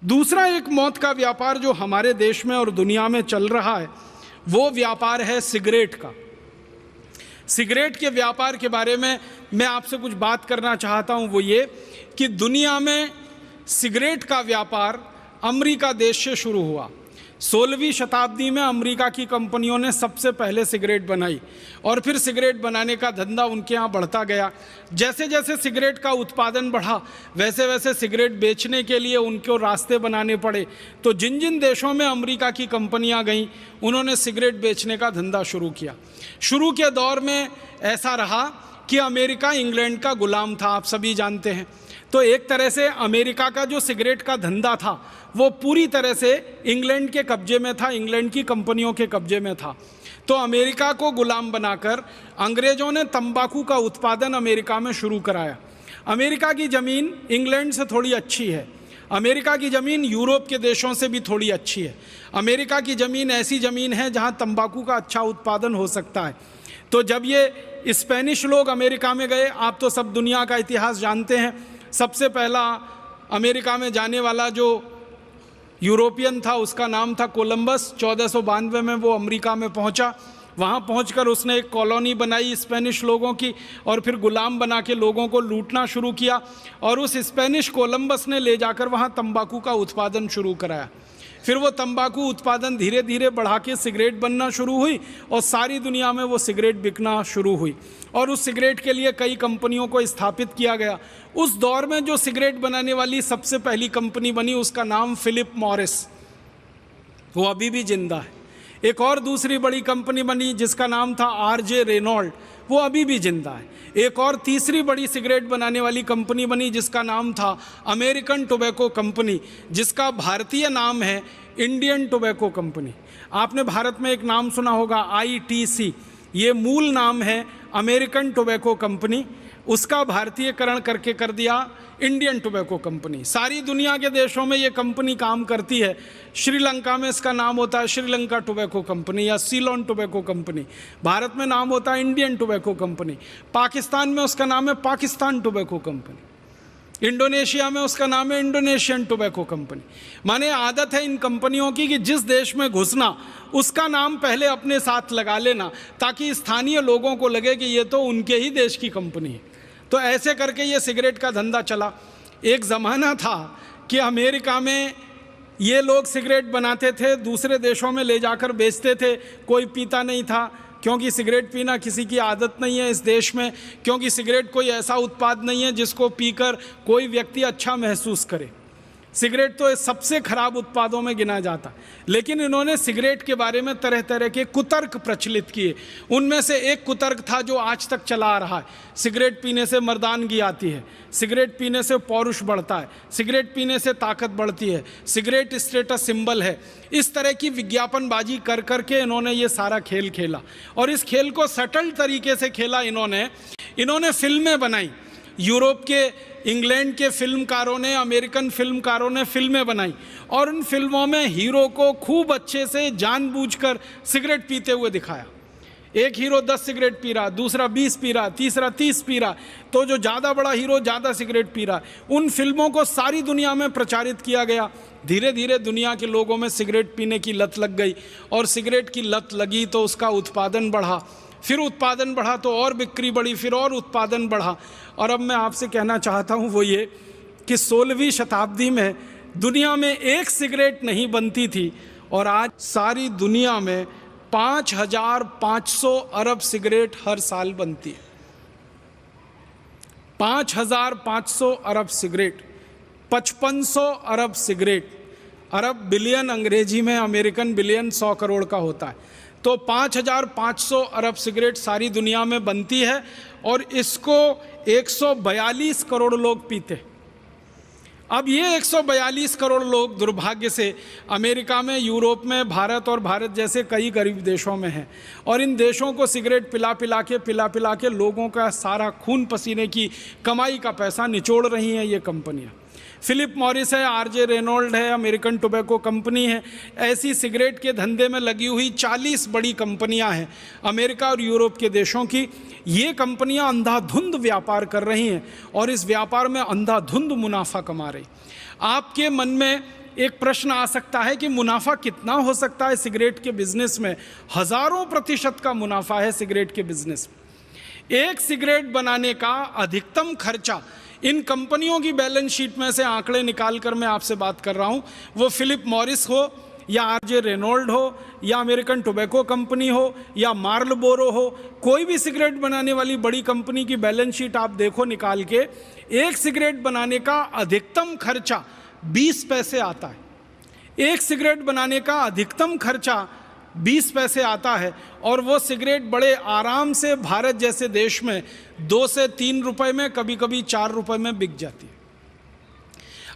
दूसरा एक मौत का व्यापार जो हमारे देश में और दुनिया में चल रहा है वो व्यापार है सिगरेट का। सिगरेट के व्यापार के बारे में मैं आपसे कुछ बात करना चाहता हूं, वो ये कि दुनिया में सिगरेट का व्यापार अमेरिका देश से शुरू हुआ। 16वीं शताब्दी में अमेरिका की कंपनियों ने सबसे पहले सिगरेट बनाई और फिर सिगरेट बनाने का धंधा उनके यहाँ बढ़ता गया। जैसे जैसे सिगरेट का उत्पादन बढ़ा वैसे वैसे सिगरेट बेचने के लिए उनको रास्ते बनाने पड़े। तो जिन जिन देशों में अमेरिका की कंपनियां गईं उन्होंने सिगरेट बेचने का धंधा शुरू किया। शुरू के दौर में ऐसा रहा कि अमेरिका इंग्लैंड का गुलाम था, आप सभी जानते हैं। तो एक तरह से अमेरिका का जो सिगरेट का धंधा था वो पूरी तरह से इंग्लैंड के कब्जे में था, इंग्लैंड की कंपनियों के कब्जे में था। तो अमेरिका को गुलाम बनाकर अंग्रेजों ने तंबाकू का उत्पादन अमेरिका में शुरू कराया। अमेरिका की ज़मीन इंग्लैंड से थोड़ी अच्छी है, अमेरिका की ज़मीन यूरोप के देशों से भी थोड़ी अच्छी है। अमेरिका की ज़मीन ऐसी ज़मीन है जहाँ तंबाकू का अच्छा उत्पादन हो सकता है। तो जब ये स्पेनिश लोग अमेरिका में गए, आप तो सब दुनिया का इतिहास जानते हैं, सबसे पहला अमेरिका में जाने वाला जो यूरोपियन था उसका नाम था कोलंबस। 1492 में वो अमेरिका में पहुंचा। वहाँ पहुंचकर उसने एक कॉलोनी बनाई स्पेनिश लोगों की और फिर गुलाम बना के लोगों को लूटना शुरू किया और उस स्पेनिश कोलंबस ने ले जाकर वहाँ तंबाकू का उत्पादन शुरू कराया। फिर वो तंबाकू उत्पादन धीरे धीरे बढ़ा के सिगरेट बनना शुरू हुई और सारी दुनिया में वो सिगरेट बिकना शुरू हुई और उस सिगरेट के लिए कई कंपनियों को स्थापित किया गया। उस दौर में जो सिगरेट बनाने वाली सबसे पहली कंपनी बनी उसका नाम फिलिप मॉरिस, वो अभी भी जिंदा है। एक और दूसरी बड़ी कंपनी बनी जिसका नाम था आरजे रेनॉल्ड, वो अभी भी जिंदा है। एक और तीसरी बड़ी सिगरेट बनाने वाली कंपनी बनी जिसका नाम था अमेरिकन टोबैको कंपनी, जिसका भारतीय नाम है इंडियन टोबैको कंपनी। आपने भारत में एक नाम सुना होगा ITC, ये मूल नाम है अमेरिकन टोबैको कंपनी, उसका भारतीयकरण करके कर दिया इंडियन टोबैको कंपनी। सारी दुनिया के देशों में ये कंपनी काम करती है। श्रीलंका में इसका नाम होता है श्रीलंका टोबैको कंपनी या सीलोन टोबैको कंपनी। भारत में नाम होता है इंडियन टोबैको कंपनी। पाकिस्तान में उसका नाम है पाकिस्तान टोबैको कंपनी। इंडोनेशिया में उसका नाम है इंडोनेशियन टोबैको कंपनी। माने आदत है इन कंपनियों की कि जिस देश में घुसना उसका नाम पहले अपने साथ लगा लेना ताकि स्थानीय लोगों को लगे कि ये तो उनके ही देश की कंपनी है। तो ऐसे करके ये सिगरेट का धंधा चला। एक ज़माना था कि अमेरिका में ये लोग सिगरेट बनाते थे, दूसरे देशों में ले जाकर बेचते थे। कोई पीता नहीं था क्योंकि सिगरेट पीना किसी की आदत नहीं है इस देश में, क्योंकि सिगरेट कोई ऐसा उत्पाद नहीं है जिसको पीकर कोई व्यक्ति अच्छा महसूस करे। सिगरेट तो सबसे खराब उत्पादों में गिना जाता। लेकिन इन्होंने सिगरेट के बारे में तरह तरह के कुतर्क प्रचलित किए। उनमें से एक कुतर्क था जो आज तक चला आ रहा है, सिगरेट पीने से मर्दानगी आती है, सिगरेट पीने से पौरुष बढ़ता है, सिगरेट पीने से ताकत बढ़ती है, सिगरेट स्टेटस सिंबल है। इस तरह की विज्ञापनबाजी कर करके इन्होंने ये सारा खेल खेला और इस खेल को सटल तरीके से खेला। इन्होंने फिल्में बनाई। यूरोप के, इंग्लैंड के फिल्मकारों ने, अमेरिकन फिल्मकारों ने फिल्में बनाई और उन फिल्मों में हीरो को खूब अच्छे से जानबूझकर सिगरेट पीते हुए दिखाया। एक हीरो 10 सिगरेट पी रहा, दूसरा 20 पी रहा, तीसरा 30 पी रहा, तो जो ज़्यादा बड़ा हीरो ज़्यादा सिगरेट पी रहा। उन फिल्मों को सारी दुनिया में प्रचारित किया गया। धीरे धीरे दुनिया के लोगों में सिगरेट पीने की लत लग गई और सिगरेट की लत लगी तो उसका उत्पादन बढ़ा, फिर उत्पादन बढ़ा तो और बिक्री बढ़ी, फिर और उत्पादन बढ़ा। और अब मैं आपसे कहना चाहता हूँ वो ये कि 16वीं शताब्दी में दुनिया में एक सिगरेट नहीं बनती थी और आज सारी दुनिया में 5,500 अरब सिगरेट हर साल बनती है। 5,500 अरब सिगरेट, 5500 अरब सिगरेट। अरब बिलियन अंग्रेजी में, अमेरिकन बिलियन 100 करोड़ का होता है। तो 5,500 अरब सिगरेट सारी दुनिया में बनती है और इसको 142 करोड़ लोग पीते। अब ये 142 करोड़ लोग दुर्भाग्य से अमेरिका में, यूरोप में, भारत और भारत जैसे कई गरीब देशों में हैं और इन देशों को सिगरेट पिला पिला के लोगों का सारा खून पसीने की कमाई का पैसा निचोड़ रही हैं ये कंपनियां। फिलिप मॉरिस है, आरजे रेनॉल्ड है, अमेरिकन टोबैको कंपनी है। ऐसी सिगरेट के धंधे में लगी हुई 40 बड़ी कंपनियां हैं अमेरिका और यूरोप के देशों की। ये कंपनियां अंधाधुंध व्यापार कर रही हैं और इस व्यापार में अंधाधुंध मुनाफा कमा रही। आपके मन में एक प्रश्न आ सकता है कि मुनाफा कितना हो सकता है सिगरेट के बिजनेस में। हजारों प्रतिशत का मुनाफा है सिगरेट के बिजनेस में। एक सिगरेट बनाने का अधिकतम खर्चा, इन कंपनियों की बैलेंस शीट में से आंकड़े निकालकर मैं आपसे बात कर रहा हूं, वो फिलिप मॉरिस हो या आरजे रेनॉल्ड हो या अमेरिकन टोबैको कंपनी हो या मार्लबोरो हो, कोई भी सिगरेट बनाने वाली बड़ी कंपनी की बैलेंस शीट आप देखो निकाल के, एक सिगरेट बनाने का अधिकतम खर्चा 20 पैसे आता है। एक सिगरेट बनाने का अधिकतम खर्चा 20 पैसे आता है और वो सिगरेट बड़े आराम से भारत जैसे देश में 2 से 3 रुपए में, कभी कभी 4 रुपए में बिक जाती है।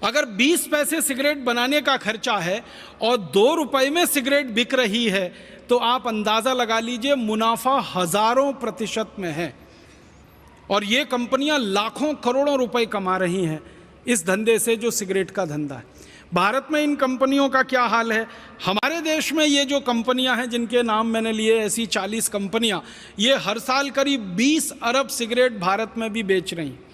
अगर 20 पैसे सिगरेट बनाने का खर्चा है और 2 रुपए में सिगरेट बिक रही है तो आप अंदाजा लगा लीजिए मुनाफा हजारों प्रतिशत में है। और ये कंपनियां लाखों करोड़ों रुपए कमा रही हैं इस धंधे से, जो सिगरेट का धंधा है। भारत में इन कंपनियों का क्या हाल है? हमारे देश में ये जो कंपनियां हैं जिनके नाम मैंने लिए, ऐसी 40 कंपनियां, ये हर साल करीब 20 अरब सिगरेट भारत में भी बेच रही हैं।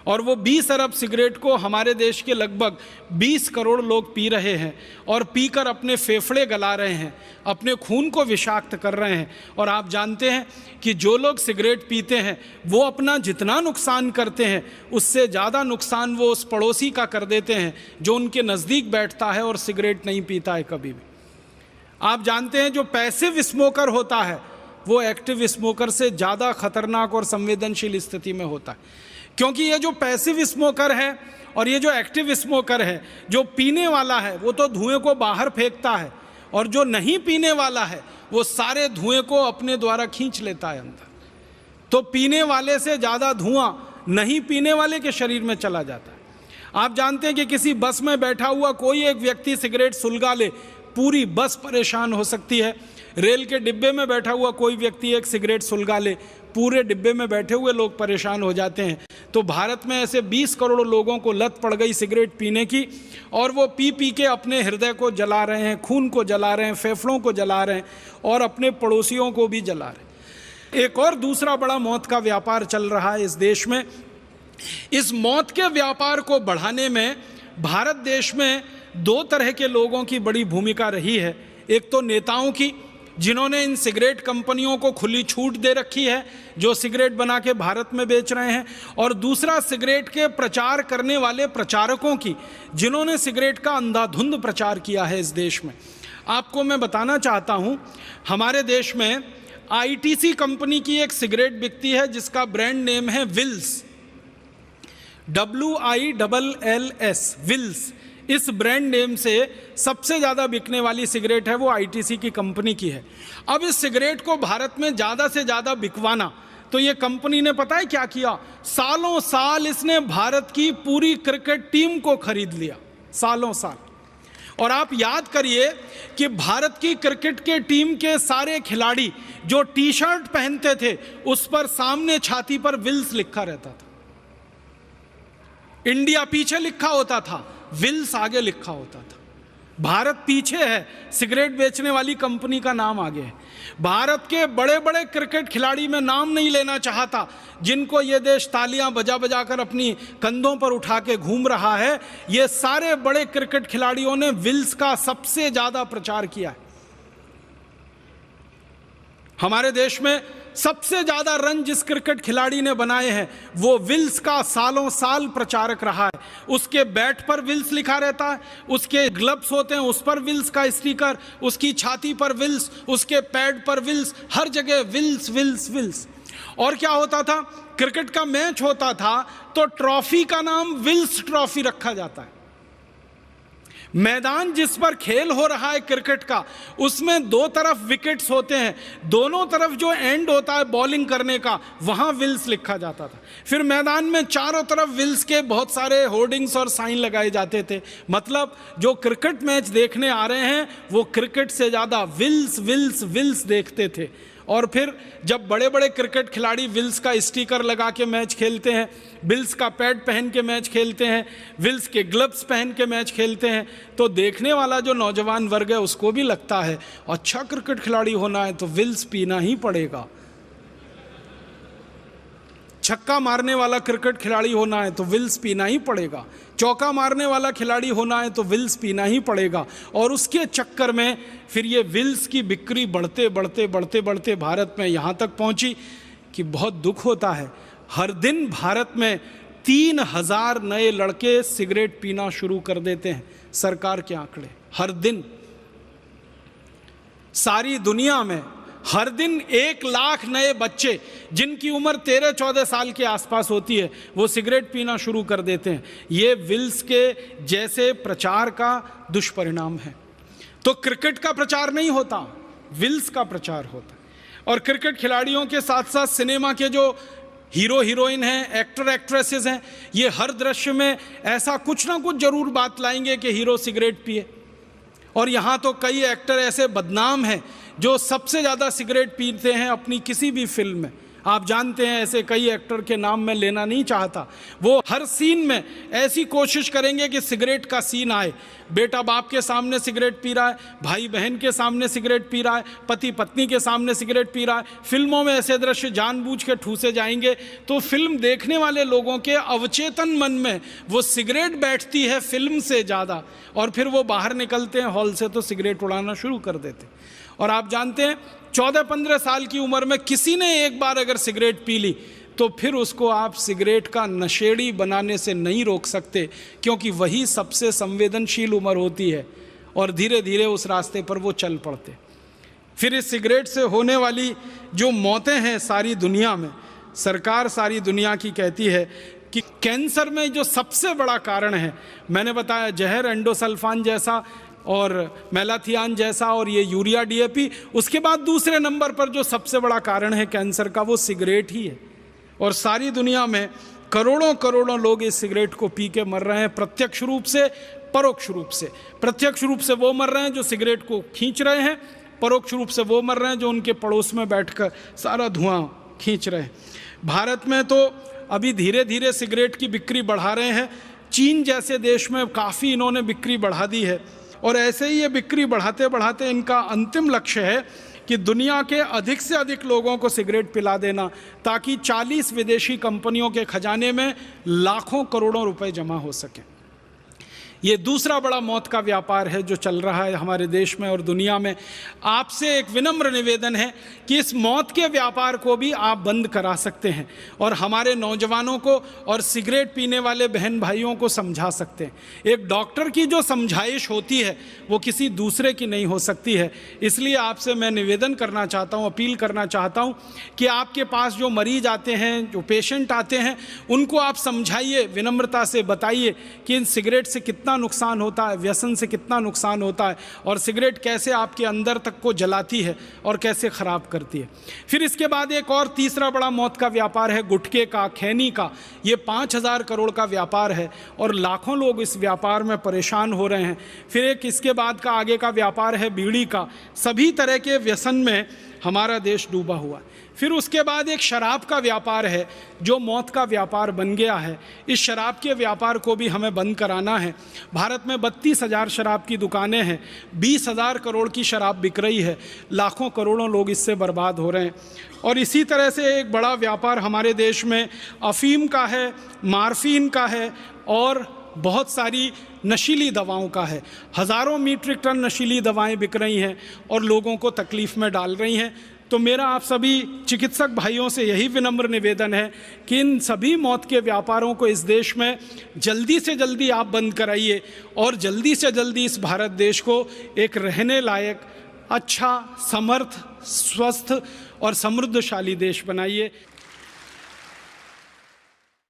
और वो 20 अरब सिगरेट को हमारे देश के लगभग 20 करोड़ लोग पी रहे हैं और पीकर अपने फेफड़े गला रहे हैं, अपने खून को विषाक्त कर रहे हैं। और आप जानते हैं कि जो लोग सिगरेट पीते हैं वो अपना जितना नुकसान करते हैं उससे ज़्यादा नुकसान वो उस पड़ोसी का कर देते हैं जो उनके नज़दीक बैठता है और सिगरेट नहीं पीता है कभी भी। आप जानते हैं जो पैसिव स्मोकर होता है वो एक्टिव स्मोकर से ज़्यादा खतरनाक और संवेदनशील स्थिति में होता है, क्योंकि ये जो पैसिव स्मोकर है और ये जो एक्टिव स्मोकर है, जो पीने वाला है वो तो धुएं को बाहर फेंकता है और जो नहीं पीने वाला है वो सारे धुएं को अपने द्वारा खींच लेता है अंदर। तो पीने वाले से ज़्यादा धुआं नहीं पीने वाले के शरीर में चला जाता है। आप जानते हैं कि किसी बस में बैठा हुआ कोई एक व्यक्ति सिगरेट सुलगा ले, पूरी बस परेशान हो सकती है। रेल के डिब्बे में बैठा हुआ कोई व्यक्ति एक सिगरेट सुलगा ले, पूरे डिब्बे में बैठे हुए लोग परेशान हो जाते हैं। तो भारत में ऐसे 20 करोड़ लोगों को लत पड़ गई सिगरेट पीने की और वो पी पी के अपने हृदय को जला रहे हैं, खून को जला रहे हैं, फेफड़ों को जला रहे हैं और अपने पड़ोसियों को भी जला रहे हैं। एक और दूसरा बड़ा मौत का व्यापार चल रहा है इस देश में। इस मौत के व्यापार को बढ़ाने में भारत देश में 2 तरह के लोगों की बड़ी भूमिका रही है। एक तो नेताओं की, जिन्होंने इन सिगरेट कंपनियों को खुली छूट दे रखी है जो सिगरेट बना के भारत में बेच रहे हैं, और दूसरा सिगरेट के प्रचार करने वाले प्रचारकों की, जिन्होंने सिगरेट का अंधाधुंध प्रचार किया है इस देश में। आपको मैं बताना चाहता हूं, हमारे देश में आईटीसी कंपनी की एक सिगरेट बिकती है जिसका ब्रांड नेम है विल्स, WILLS, विल्स। इस ब्रांड नेम से सबसे ज़्यादा बिकने वाली सिगरेट है वो आईटीसी की कंपनी की है। अब इस सिगरेट को भारत में ज़्यादा से ज़्यादा बिकवाना, तो ये कंपनी ने पता है क्या किया? सालों साल इसने भारत की पूरी क्रिकेट टीम को खरीद लिया, सालों साल। और आप याद करिए कि भारत की क्रिकेट के टीम के सारे खिलाड़ी जो टी शर्ट पहनते थे उस पर सामने छाती पर विल्स लिखा रहता था। इंडिया पीछे लिखा होता था, विल्स आगे लिखा होता था। भारत पीछे है, सिगरेट बेचने वाली कंपनी का नाम आगे है। भारत के बड़े बड़े क्रिकेट खिलाड़ी, मैं नाम नहीं लेना चाहता, जिनको ये देश तालियां बजा बजा कर अपनी कंधों पर उठा के घूम रहा है, ये सारे बड़े क्रिकेट खिलाड़ियों ने विल्स का सबसे ज्यादा प्रचार किया है। हमारे देश में सबसे ज्यादा रन जिस क्रिकेट खिलाड़ी ने बनाए हैं वो विल्स का सालों साल प्रचारक रहा है। उसके बैट पर विल्स लिखा रहता है, उसके ग्लव्स होते हैं उस पर विल्स का स्टिकर, उसकी छाती पर विल्स, उसके पैड पर विल्स, हर जगह विल्स विल्स विल्स। और क्या होता था, क्रिकेट का मैच होता था तो ट्रॉफी का नाम विल्स ट्रॉफी रखा जाता है। मैदान जिस पर खेल हो रहा है क्रिकेट का, उसमें 2 तरफ विकेट्स होते हैं, दोनों तरफ जो एंड होता है बॉलिंग करने का, वहां विल्स लिखा जाता था। फिर मैदान में चारों तरफ विल्स के बहुत सारे होर्डिंग्स और साइन लगाए जाते थे। मतलब जो क्रिकेट मैच देखने आ रहे हैं वो क्रिकेट से ज़्यादा विल्स विल्स विल्स देखते थे। और फिर जब बड़े बड़े क्रिकेट खिलाड़ी विल्स का स्टिकर लगा के मैच खेलते हैं, विल्स का पैड पहन के मैच खेलते हैं, विल्स के ग्लव्स पहन के मैच खेलते हैं, तो देखने वाला जो नौजवान वर्ग है उसको भी लगता है अच्छा क्रिकेट खिलाड़ी होना है तो विल्स पीना ही पड़ेगा। छक्का मारने वाला क्रिकेट खिलाड़ी होना है तो विल्स पीना ही पड़ेगा, चौका मारने वाला खिलाड़ी होना है तो विल्स पीना ही पड़ेगा। और उसके चक्कर में फिर ये विल्स की बिक्री बढ़ते बढ़ते बढ़ते बढ़ते भारत में यहाँ तक पहुँची कि बहुत दुख होता है। हर दिन भारत में 3000 नए लड़के सिगरेट पीना शुरू कर देते हैं, सरकार के आंकड़े। हर दिन सारी दुनिया में हर दिन 1 लाख नए बच्चे जिनकी उम्र 13-14 साल के आसपास होती है वो सिगरेट पीना शुरू कर देते हैं। ये विल्स के जैसे प्रचार का दुष्परिणाम है। तो क्रिकेट का प्रचार नहीं होता, विल्स का प्रचार होता है। और क्रिकेट खिलाड़ियों के साथ साथ सिनेमा के जो हीरो हीरोइन हैं, एक्टर एक्ट्रेसेस हैं, ये हर दृश्य में ऐसा कुछ ना कुछ जरूर बात लाएंगे कि हीरो सिगरेट पिए। और यहाँ तो कई एक्टर ऐसे बदनाम हैं जो सबसे ज़्यादा सिगरेट पीते हैं अपनी किसी भी फिल्म में। आप जानते हैं ऐसे कई एक्टर के नाम मैं लेना नहीं चाहता। वो हर सीन में ऐसी कोशिश करेंगे कि सिगरेट का सीन आए। बेटा बाप के सामने सिगरेट पी रहा है, भाई बहन के सामने सिगरेट पी रहा है, पति पत्नी के सामने सिगरेट पी रहा है। फिल्मों में ऐसे दृश्य जानबूझ के ठूसे जाएंगे तो फिल्म देखने वाले लोगों के अवचेतन मन में वो सिगरेट बैठती है फिल्म से ज़्यादा, और फिर वो बाहर निकलते हैं हॉल से तो सिगरेट उड़ाना शुरू कर देते। और आप जानते हैं 14-15 साल की उम्र में किसी ने एक बार अगर सिगरेट पी ली तो फिर उसको आप सिगरेट का नशेड़ी बनाने से नहीं रोक सकते, क्योंकि वही सबसे संवेदनशील उम्र होती है और धीरे धीरे उस रास्ते पर वो चल पड़ते। फिर इस सिगरेट से होने वाली जो मौतें हैं सारी दुनिया में, सरकार सारी दुनिया की कहती है कि कैंसर में जो सबसे बड़ा कारण है, मैंने बताया जहर, एंडोसल्फान जैसा और मेलाथियान जैसा और ये यूरिया डीएपी, उसके बाद दूसरे नंबर पर जो सबसे बड़ा कारण है कैंसर का वो सिगरेट ही है। और सारी दुनिया में करोड़ों करोड़ों लोग इस सिगरेट को पी के मर रहे हैं, प्रत्यक्ष रूप से, परोक्ष रूप से। प्रत्यक्ष रूप से वो मर रहे हैं जो सिगरेट को खींच रहे हैं, परोक्ष रूप से वो मर रहे हैं जो उनके पड़ोस में बैठकर सारा धुआं खींच रहे हैं। भारत में तो अभी धीरे धीरे सिगरेट की बिक्री बढ़ा रहे हैं। चीन जैसे देश में काफ़ी इन्होंने बिक्री बढ़ा दी है और ऐसे ही ये बिक्री बढ़ाते बढ़ाते इनका अंतिम लक्ष्य है कि दुनिया के अधिक से अधिक लोगों को सिगरेट पिला देना, ताकि 40 विदेशी कंपनियों के खजाने में लाखों करोड़ों रुपए जमा हो सके। ये दूसरा बड़ा मौत का व्यापार है जो चल रहा है हमारे देश में और दुनिया में। आपसे एक विनम्र निवेदन है कि इस मौत के व्यापार को भी आप बंद करा सकते हैं और हमारे नौजवानों को और सिगरेट पीने वाले बहन भाइयों को समझा सकते हैं। एक डॉक्टर की जो समझाइश होती है वो किसी दूसरे की नहीं हो सकती है। इसलिए आपसे मैं निवेदन करना चाहता हूँ, अपील करना चाहता हूँ कि आपके पास जो मरीज आते हैं, जो पेशेंट आते हैं, उनको आप समझाइए, विनम्रता से बताइए कि इन सिगरेट से कितना नुकसान होता है, व्यसन से कितना नुकसान होता है और सिगरेट कैसे आपके अंदर तक को जलाती है और कैसे ख़राब करती है। फिर इसके बाद एक और तीसरा बड़ा मौत का व्यापार है गुटखे का, खैनी का। ये 5000 करोड़ का व्यापार है और लाखों लोग इस व्यापार में परेशान हो रहे हैं। फिर एक इसके बाद का आगे का व्यापार है बीड़ी का। सभी तरह के व्यसन में हमारा देश डूबा हुआ है। फिर उसके बाद एक शराब का व्यापार है जो मौत का व्यापार बन गया है। इस शराब के व्यापार को भी हमें बंद कराना है। भारत में 32,000 शराब की दुकानें हैं, 20,000 करोड़ की शराब बिक रही है, लाखों करोड़ों लोग इससे बर्बाद हो रहे हैं। और इसी तरह से एक बड़ा व्यापार हमारे देश में अफीम का है, मार्फीन का है और बहुत सारी नशीली दवाओं का है। हज़ारों मीट्रिक टन नशीली दवाएं बिक रही हैं और लोगों को तकलीफ़ में डाल रही हैं। तो मेरा आप सभी चिकित्सक भाइयों से यही विनम्र निवेदन है कि इन सभी मौत के व्यापारों को इस देश में जल्दी से जल्दी आप बंद कराइए और जल्दी से जल्दी इस भारत देश को एक रहने लायक, अच्छा, समर्थ, स्वस्थ और समृद्धशाली देश बनाइए।